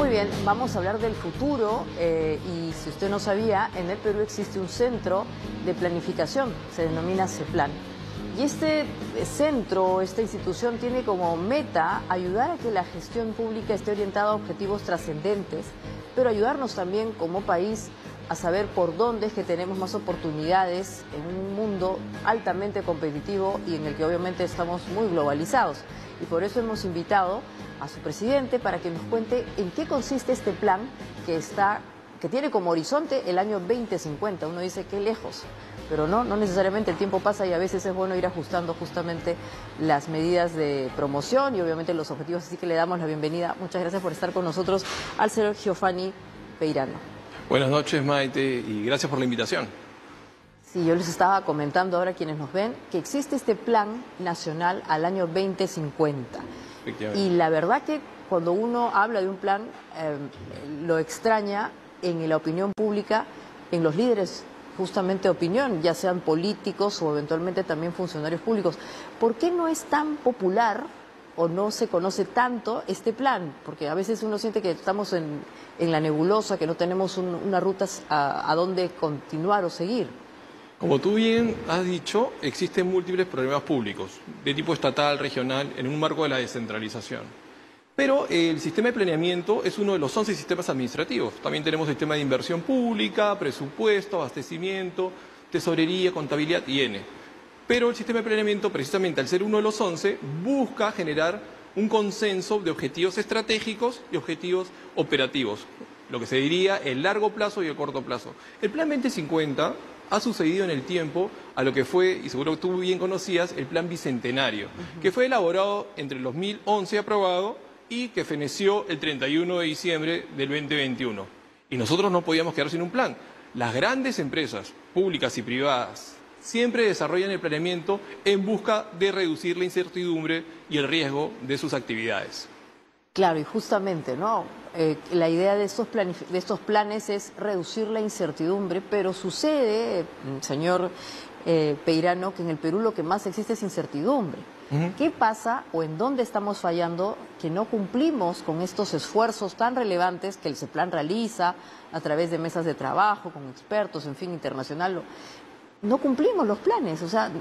Muy bien, vamos a hablar del futuro y si usted no sabía, en el Perú existe un centro de planificación, se denomina CEPLAN. Y este centro, esta institución tiene como meta ayudar a que la gestión pública esté orientada a objetivos trascendentes, pero ayudarnos también como país a saber por dónde es que tenemos más oportunidades en un mundo altamente competitivo y en el que obviamente estamos muy globalizados. Y por eso hemos invitado a su presidente para que nos cuente en qué consiste este plan que tiene como horizonte el año 2050. Uno dice, qué lejos, pero no necesariamente, el tiempo pasa y a veces es bueno ir ajustando justamente las medidas de promoción y obviamente los objetivos. Así que le damos la bienvenida. Muchas gracias por estar con nosotros al señor Geoffany Peirano. Buenas noches, Maite, y gracias por la invitación. Sí, yo les estaba comentando ahora a quienes nos ven que existe este plan nacional al año 2050. Y la verdad que cuando uno habla de un plan, lo extraña en la opinión pública, en los líderes justamente de opinión, ya sean políticos o eventualmente también funcionarios públicos. ¿Por qué no es tan popular o no se conoce tanto este plan? Porque a veces uno siente que estamos en la nebulosa, que no tenemos una ruta a dónde continuar o seguir. Como tú bien has dicho, existen múltiples programas públicos de tipo estatal, regional, en un marco de la descentralización. Pero el sistema de planeamiento es uno de los 11 sistemas administrativos. También tenemos sistema de inversión pública, presupuesto, abastecimiento, tesorería, contabilidad y N. Pero el sistema de planeamiento, precisamente al ser uno de los 11, busca generar un consenso de objetivos estratégicos y objetivos operativos, lo que se diría el largo plazo y el corto plazo. El Plan 2050 ha sucedido en el tiempo a lo que fue, y seguro que tú bien conocías, el Plan Bicentenario, que fue elaborado entre el 2011 aprobado y que feneció el 31 de diciembre del 2021. Y nosotros no podíamos quedar sin un plan. Las grandes empresas, públicas y privadas, siempre desarrollan el planeamiento en busca de reducir la incertidumbre y el riesgo de sus actividades. Claro, y justamente, ¿no? La idea de estos planes es reducir la incertidumbre, pero sucede, señor Peirano, que en el Perú lo que más existe es incertidumbre. ¿Qué pasa o en dónde estamos fallando que no cumplimos con estos esfuerzos tan relevantes que el CEPLAN realiza a través de mesas de trabajo, con expertos, en fin, internacional? No cumplimos los planes, o sea,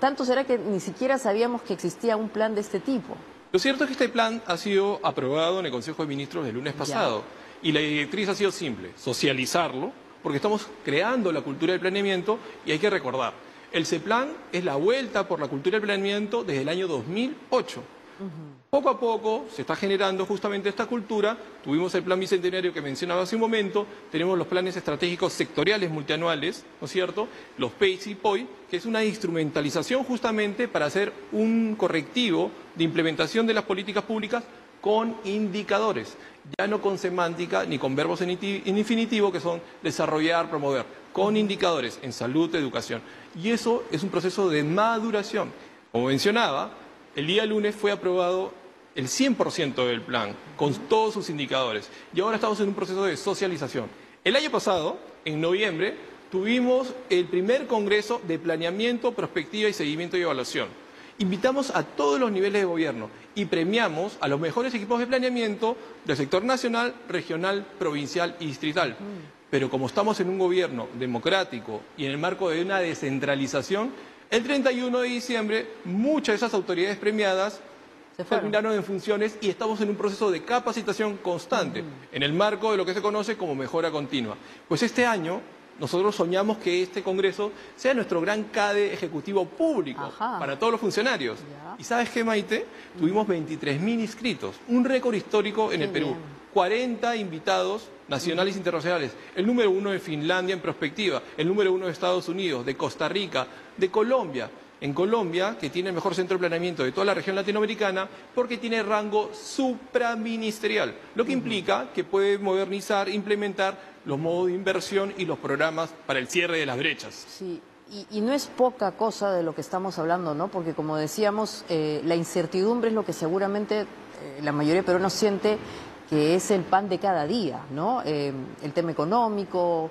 tanto será que ni siquiera sabíamos que existía un plan de este tipo. Lo cierto es que este plan ha sido aprobado en el Consejo de Ministros el lunes pasado y la directriz ha sido simple, socializarlo, porque estamos creando la cultura del planeamiento y hay que recordar, el CEPLAN es la vuelta por la cultura del planeamiento desde el año 2008. Poco a poco se está generando justamente esta cultura. Tuvimos el Plan Bicentenario que mencionaba hace un momento, tenemos los planes estratégicos sectoriales multianuales, ¿no es cierto? Los PEIS y POI, que es una instrumentalización justamente para hacer un correctivo de implementación de las políticas públicas con indicadores, ya no con semántica ni con verbos en infinitivo que son desarrollar, promover, con indicadores en salud, educación. Y eso es un proceso de maduración. Como mencionaba, el día lunes fue aprobado el 100% del plan, con todos sus indicadores. Y ahora estamos en un proceso de socialización. El año pasado, en noviembre, tuvimos el primer congreso de planeamiento, prospectiva y seguimiento y evaluación. Invitamos a todos los niveles de gobierno y premiamos a los mejores equipos de planeamiento del sector nacional, regional, provincial y distrital. Pero como estamos en un gobierno democrático y en el marco de una descentralización, el 31 de diciembre, muchas de esas autoridades premiadas terminaron en funciones y estamos en un proceso de capacitación constante, en el marco de lo que se conoce como mejora continua. Pues este año nosotros soñamos que este Congreso sea nuestro gran CADE ejecutivo público para todos los funcionarios. ¿Y sabes qué, Maite? Tuvimos 23.000 inscritos, un récord histórico en el Perú. 40 invitados nacionales e internacionales, el número 1 de Finlandia en prospectiva, el número 1 de Estados Unidos, de Costa Rica, de Colombia. En Colombia, que tiene el mejor centro de planeamiento de toda la región latinoamericana, porque tiene rango supraministerial, lo que implica que puede modernizar, implementar los modos de inversión y los programas para el cierre de las brechas. Sí, y no es poca cosa de lo que estamos hablando, ¿no? Porque como decíamos, la incertidumbre es lo que seguramente la mayoría de peruanos siente que es el pan de cada día, ¿no? El tema económico,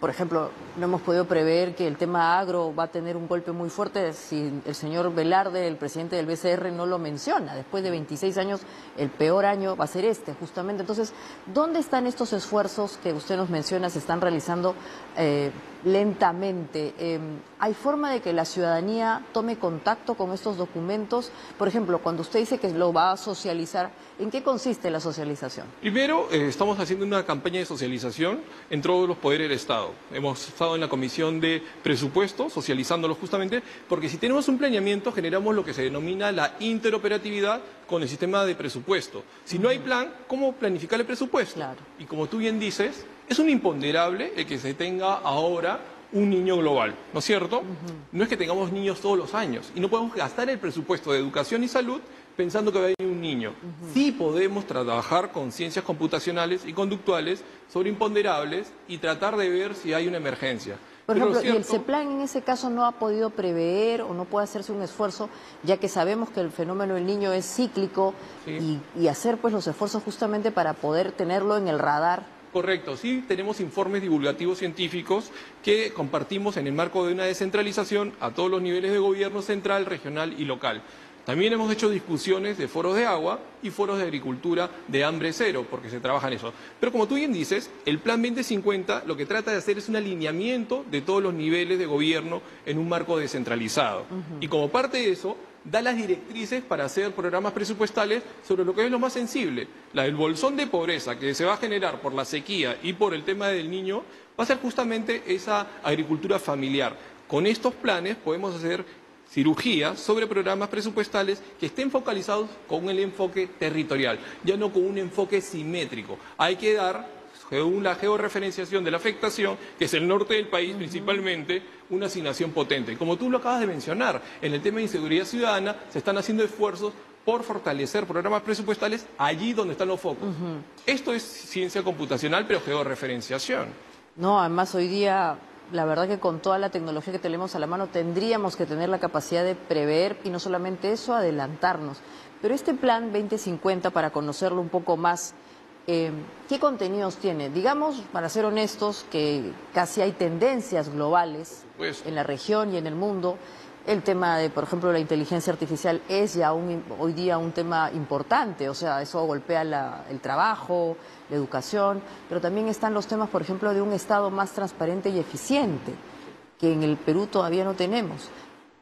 Por ejemplo, no hemos podido prever que el tema agro va a tener un golpe muy fuerte si el señor Velarde, el presidente del BCR, no lo menciona. Después de 26 años, el peor año va a ser este, justamente. Entonces, ¿dónde están estos esfuerzos que usted nos menciona se están realizando lentamente? ¿Hay forma de que la ciudadanía tome contacto con estos documentos? Por ejemplo, cuando usted dice que lo va a socializar, ¿en qué consiste la socialización? Primero, estamos haciendo una campaña de socialización en todos los poderes del Estado. Hemos estado en la Comisión de Presupuesto, socializándolo justamente, porque si tenemos un planeamiento, generamos lo que se denomina la interoperatividad con el sistema de presupuesto. Si no hay plan, ¿cómo planificar el presupuesto? Claro. Y como tú bien dices, es un imponderable el que se tenga ahora un niño global, ¿no es cierto? No es que tengamos niños todos los años y no podemos gastar el presupuesto de educación y salud pensando que va a venir un niño. Sí podemos trabajar con ciencias computacionales y conductuales sobre imponderables y tratar de ver si hay una emergencia. Por Pero ejemplo, ¿y el cierto, CEPLAN en ese caso no ha podido prever o no puede hacerse un esfuerzo, ya que sabemos que el fenómeno del niño es cíclico, Sí. y hacer pues los esfuerzos justamente para poder tenerlo en el radar? Correcto, sí tenemos informes divulgativos científicos que compartimos en el marco de una descentralización a todos los niveles de gobierno central, regional y local. También hemos hecho discusiones de foros de agua y foros de agricultura de hambre cero, porque se trabaja en eso. Pero como tú bien dices, el Plan 2050 lo que trata de hacer es un alineamiento de todos los niveles de gobierno en un marco descentralizado. Y como parte de eso, da las directrices para hacer programas presupuestales sobre lo que es lo más sensible. El bolsón de pobreza que se va a generar por la sequía y por el tema del niño va a ser justamente esa agricultura familiar. Con estos planes podemos hacer cirugía sobre programas presupuestales que estén focalizados con el enfoque territorial, ya no con un enfoque simétrico. Hay que dar, según la georreferenciación de la afectación, que es el norte del país principalmente, una asignación potente. Como tú lo acabas de mencionar, en el tema de inseguridad ciudadana se están haciendo esfuerzos por fortalecer programas presupuestales allí donde están los focos. Esto es ciencia computacional, pero georreferenciación. No, además hoy día, la verdad que con toda la tecnología que tenemos a la mano, tendríamos que tener la capacidad de prever y no solamente eso, adelantarnos. Pero este plan 2050, para conocerlo un poco más, ¿qué contenidos tiene? Digamos, para ser honestos, que casi hay tendencias globales Pues, en la región y en el mundo. El tema de, por ejemplo, la inteligencia artificial es ya hoy día un tema importante, o sea, eso golpea el trabajo, la educación, pero también están los temas, por ejemplo, de un Estado más transparente y eficiente, que en el Perú todavía no tenemos.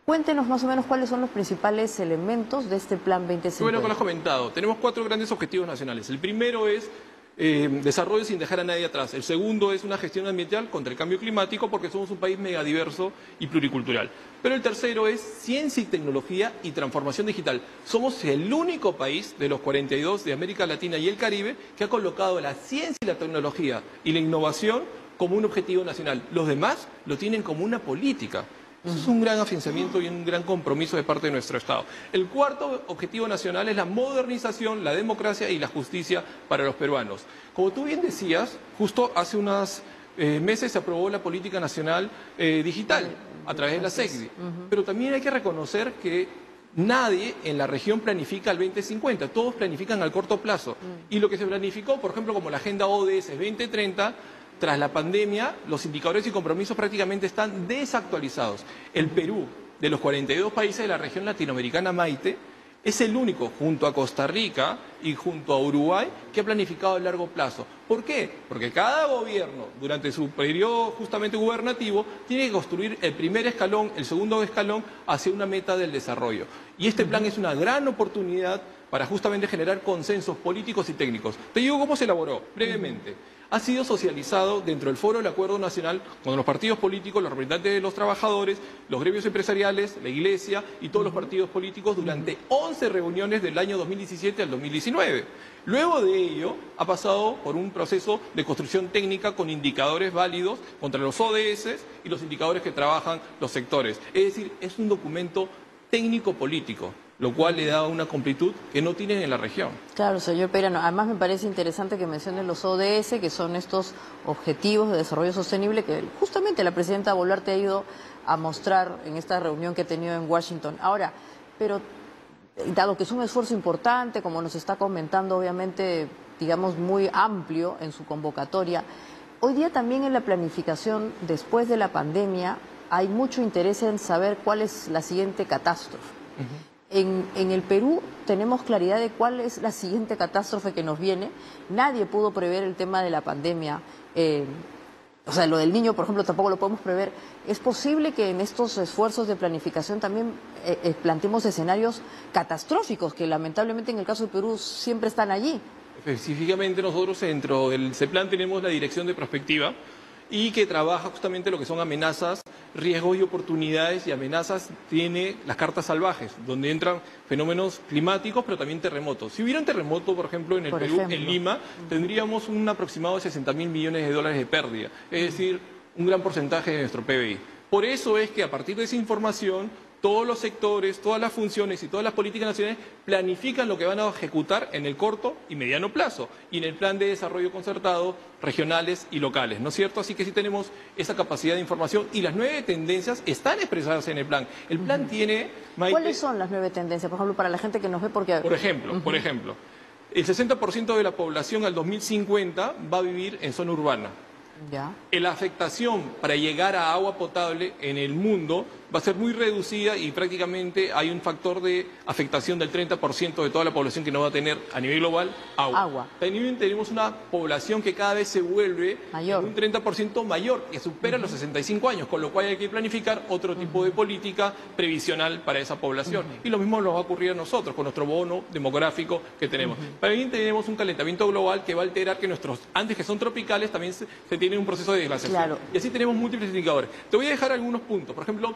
Cuéntenos más o menos cuáles son los principales elementos de este Plan 2050. bueno, como lo has comentado, tenemos 4 grandes objetivos nacionales. El primero es desarrollo sin dejar a nadie atrás. El segundo es una gestión ambiental contra el cambio climático porque somos un país megadiverso y pluricultural. Pero el tercero es ciencia y tecnología y transformación digital. Somos el único país de los 42 de América Latina y el Caribe que ha colocado la ciencia y la tecnología y la innovación como un objetivo nacional. Los demás lo tienen como una política. Eso es un gran afianzamiento y un gran compromiso de parte de nuestro Estado. El cuarto objetivo nacional es la modernización, la democracia y la justicia para los peruanos. Como tú bien decías, justo hace unos meses se aprobó la política nacional digital a través de la SECDI. Pero también hay que reconocer que nadie en la región planifica al 2050, todos planifican al corto plazo. Y lo que se planificó, por ejemplo, como la Agenda ODS 2030, tras la pandemia, los indicadores y compromisos prácticamente están desactualizados. El Perú, de los 42 países de la región latinoamericana Maite, es el único, junto a Costa Rica y junto a Uruguay, que ha planificado a largo plazo. ¿Por qué? Porque cada gobierno, durante su periodo justamente gubernativo, tiene que construir el primer escalón, el segundo escalón, hacia una meta del desarrollo. Y este plan es una gran oportunidad para justamente generar consensos políticos y técnicos. Te digo cómo se elaboró, brevemente. Ha sido socializado dentro del Foro del Acuerdo Nacional con los partidos políticos, los representantes de los trabajadores, los gremios empresariales, la Iglesia y todos los partidos políticos durante 11 reuniones del año 2017 al 2019. Luego de ello, ha pasado por un proceso de construcción técnica con indicadores válidos contra los ODS y los indicadores que trabajan los sectores. Es decir, es un documento técnico-político, lo cual le da una completud que no tienen en la región. Claro, señor Perano. Además me parece interesante que mencione los ODS, que son estos Objetivos de Desarrollo Sostenible que justamente la presidenta Boluarte ha ido a mostrar en esta reunión que ha tenido en Washington. Ahora, pero dado que es un esfuerzo importante, como nos está comentando, obviamente, digamos, muy amplio en su convocatoria, Hoy día también en la planificación, después de la pandemia, hay mucho interés en saber cuál es la siguiente catástrofe. En el Perú tenemos claridad de cuál es la siguiente catástrofe que nos viene. Nadie pudo prever el tema de la pandemia. O sea, lo del niño, por ejemplo, tampoco lo podemos prever. ¿Es posible que en estos esfuerzos de planificación también planteemos escenarios catastróficos que lamentablemente en el caso del Perú siempre están allí? Específicamente nosotros dentro del CEPLAN tenemos la Dirección de Prospectiva y que trabaja justamente lo que son amenazas, riesgos y oportunidades, y amenazas tiene las cartas salvajes, donde entran fenómenos climáticos, pero también terremotos. Si hubiera un terremoto, por ejemplo, en el Perú, en Lima, tendríamos un aproximado de 60.000 millones de dólares de pérdida, es decir, un gran porcentaje de nuestro PBI. Por eso es que a partir de esa información, todos los sectores, todas las funciones y todas las políticas nacionales planifican lo que van a ejecutar en el corto y mediano plazo y en el plan de desarrollo concertado, regionales y locales, ¿no es cierto? Así que sí tenemos esa capacidad de información y las 9 tendencias están expresadas en el plan. El plan tiene... Maite, ¿cuáles son las 9 tendencias? Por ejemplo, para la gente que nos ve porque... Por ejemplo, el 60% de la población al 2050 va a vivir en zona urbana. Ya. La afectación para llegar a agua potable en el mundo va a ser muy reducida y prácticamente hay un factor de afectación del 30% de toda la población que no va a tener a nivel global agua. También tenemos una población que cada vez se vuelve mayor, un 30% mayor, que supera los 65 años, con lo cual hay que planificar otro tipo de política previsional para esa población. Y lo mismo nos va a ocurrir a nosotros con nuestro bono demográfico que tenemos. También tenemos un calentamiento global que va a alterar que nuestros Andes, que son tropicales, también se tiene un proceso de desglaciación. Claro. Y así tenemos múltiples indicadores. Te voy a dejar algunos puntos. Por ejemplo,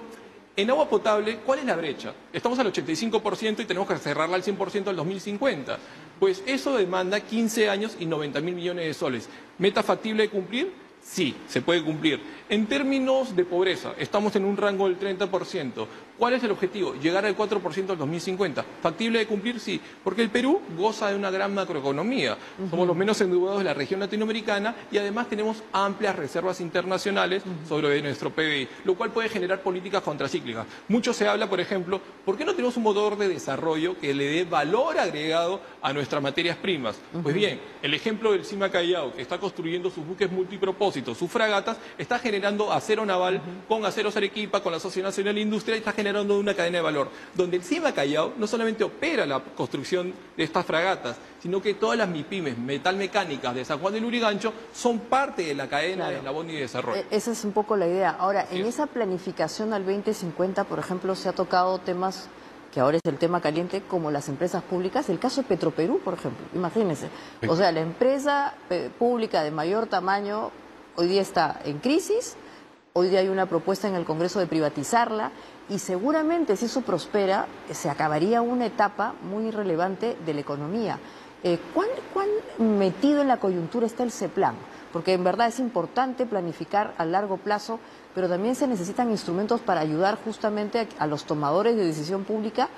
en agua potable, ¿cuál es la brecha? Estamos al 85% y tenemos que cerrarla al 100% al 2050. Pues eso demanda 15 años y 90.000 millones de soles. ¿Meta factible de cumplir? Sí, se puede cumplir. En términos de pobreza, estamos en un rango del 30%. ¿Cuál es el objetivo? Llegar al 4% al 2050. ¿Factible de cumplir? Sí, porque el Perú goza de una gran macroeconomía. Somos los menos endeudados de la región latinoamericana y además tenemos amplias reservas internacionales sobre nuestro PBI, lo cual puede generar políticas contracíclicas. Mucho se habla, por ejemplo, ¿por qué no tenemos un motor de desarrollo que le dé valor agregado a nuestras materias primas? Pues bien, el ejemplo del CIMA Callao, que está construyendo sus buques multipropósitos, sus fragatas, está generando acero naval con Aceros Arequipa, con la Sociedad Nacional de Industria, y está generando una cadena de valor, donde el CIMA Callao no solamente opera la construcción de estas fragatas, sino que todas las MIPIMES metalmecánicas de San Juan del Lurigancho son parte de la cadena de eslabón y de desarrollo. Esa es un poco la idea. Ahora, en esa planificación al 2050, por ejemplo, se ha tocado temas que ahora es el tema caliente, como las empresas públicas. El caso de Petroperú, por ejemplo, imagínense. O sea, la empresa pública de mayor tamaño hoy día está en crisis, hoy día hay una propuesta en el Congreso de privatizarla y seguramente si eso prospera se acabaría una etapa muy relevante de la economía. ¿Cuán metido en la coyuntura está el CEPLAN? Porque en verdad es importante planificar a largo plazo, pero también se necesitan instrumentos para ayudar justamente a los tomadores de decisión pública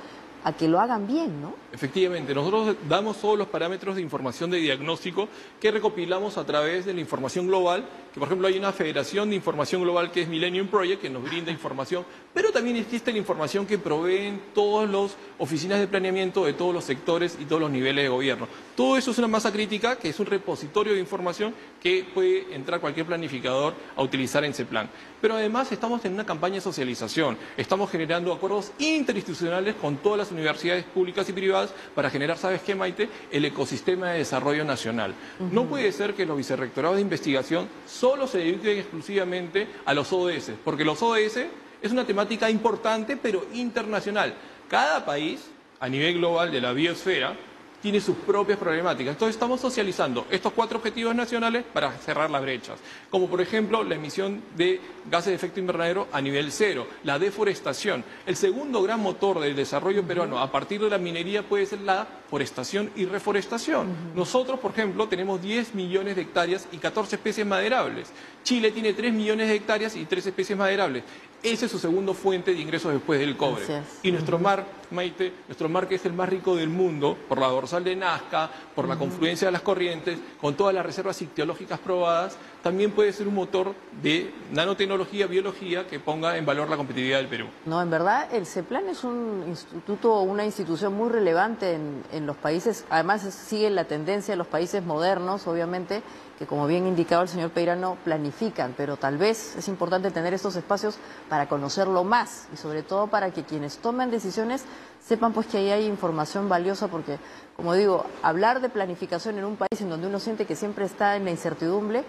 a que lo hagan bien, ¿no? Efectivamente, nosotros damos todos los parámetros de información de diagnóstico que recopilamos a través de la información global, que por ejemplo hay una federación de información global que es Millennium Project, que nos brinda información, pero también existe la información que proveen todas las oficinas de planeamiento de todos los sectores y todos los niveles de gobierno. Todo eso es una masa crítica, que es un repositorio de información que puede entrar cualquier planificador a utilizar en CEPLAN. Pero además estamos en una campaña de socialización, estamos generando acuerdos interinstitucionales con todas las universidades públicas y privadas para generar, ¿sabes qué, Maite?, el ecosistema de desarrollo nacional. No puede ser que los vicerrectorados de investigación solo se dediquen exclusivamente a los ODS, porque los ODS es una temática importante pero internacional. Cada país, a nivel global de la biosfera, tiene sus propias problemáticas. Entonces estamos socializando estos 4 objetivos nacionales para cerrar las brechas, como por ejemplo la emisión de gases de efecto invernadero a nivel 0, la deforestación. El segundo gran motor del desarrollo peruano a partir de la minería puede ser la forestación y reforestación. Nosotros, por ejemplo, tenemos 10 millones de hectáreas y 14 especies maderables. Chile tiene 3 millones de hectáreas y 3 especies maderables. esa es su segunda fuente de ingresos después del cobre. Y nuestro mar, Maite, nuestro mar, que es el más rico del mundo, por la dorsal de Nazca, por la confluencia de las corrientes, con todas las reservas ictiológicas probadas, también puede ser un motor de nanotecnología, biología, que ponga en valor la competitividad del Perú. No, en verdad, el CEPLAN es un instituto, una institución muy relevante en los países, además sigue la tendencia de los países modernos, obviamente, que como bien indicaba el señor Peirano, planifican, pero tal vez es importante tener estos espacios para conocerlo más y sobre todo para que quienes tomen decisiones sepan pues que ahí hay información valiosa, porque, como digo, hablar de planificación en un país en donde uno siente que siempre está en la incertidumbre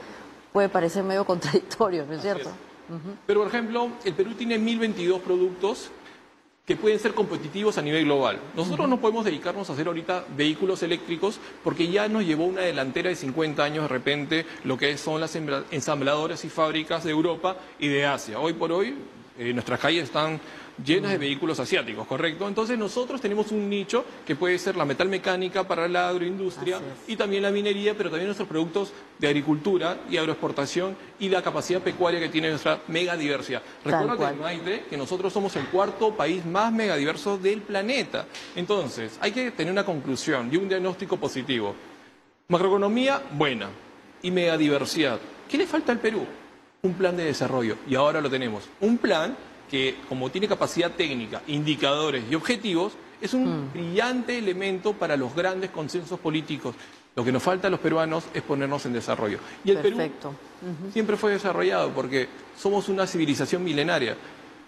puede parecer medio contradictorio, ¿no es cierto? Pero, por ejemplo, el Perú tiene 1022 productos que pueden ser competitivos a nivel global. Nosotros no podemos dedicarnos a hacer ahorita vehículos eléctricos porque ya nos llevó una delantera de 50 años de repente lo que son las ensambladoras y fábricas de Europa y de Asia. Hoy por hoy nuestras calles están llenas de vehículos asiáticos, ¿correcto? Entonces nosotros tenemos un nicho que puede ser la metalmecánica para la agroindustria y también la minería, pero también nuestros productos de agricultura y agroexportación y la capacidad pecuaria que tiene nuestra megadiversidad. Recuerda, Maite, que nosotros somos el cuarto país más megadiverso del planeta. Entonces, hay que tener una conclusión y un diagnóstico positivo. Macroeconomía, buena. Y megadiversidad. ¿Qué le falta al Perú? Un plan de desarrollo. Y ahora lo tenemos. Un plan que, como tiene capacidad técnica, indicadores y objetivos, es un brillante elemento para los grandes consensos políticos. Lo que nos falta a los peruanos es ponernos en desarrollo. Y el Perú siempre fue desarrollado porque somos una civilización milenaria.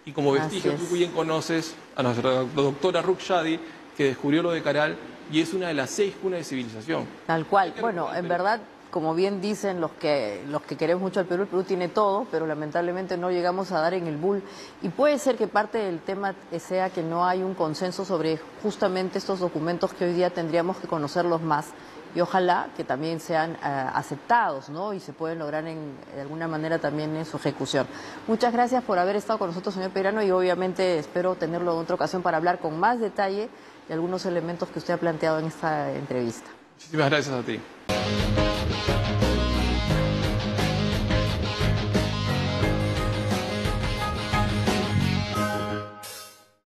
Y como vestigio, tú bien conoces a nuestra doctora Ruth Shadi, que descubrió lo de Caral, y es una de las 6 cunas de civilización. Tal cual. Bueno, en verdad, como bien dicen los que queremos mucho al Perú, el Perú tiene todo, pero lamentablemente no llegamos a dar en el bull. Y puede ser que parte del tema sea que no hay un consenso sobre justamente estos documentos que hoy día tendríamos que conocerlos más. Y ojalá que también sean aceptados, ¿no? Y se pueden lograr de alguna manera también en su ejecución. Muchas gracias por haber estado con nosotros, señor Peirano, y obviamente espero tenerlo en otra ocasión para hablar con más detalle de algunos elementos que usted ha planteado en esta entrevista. Muchísimas gracias a ti.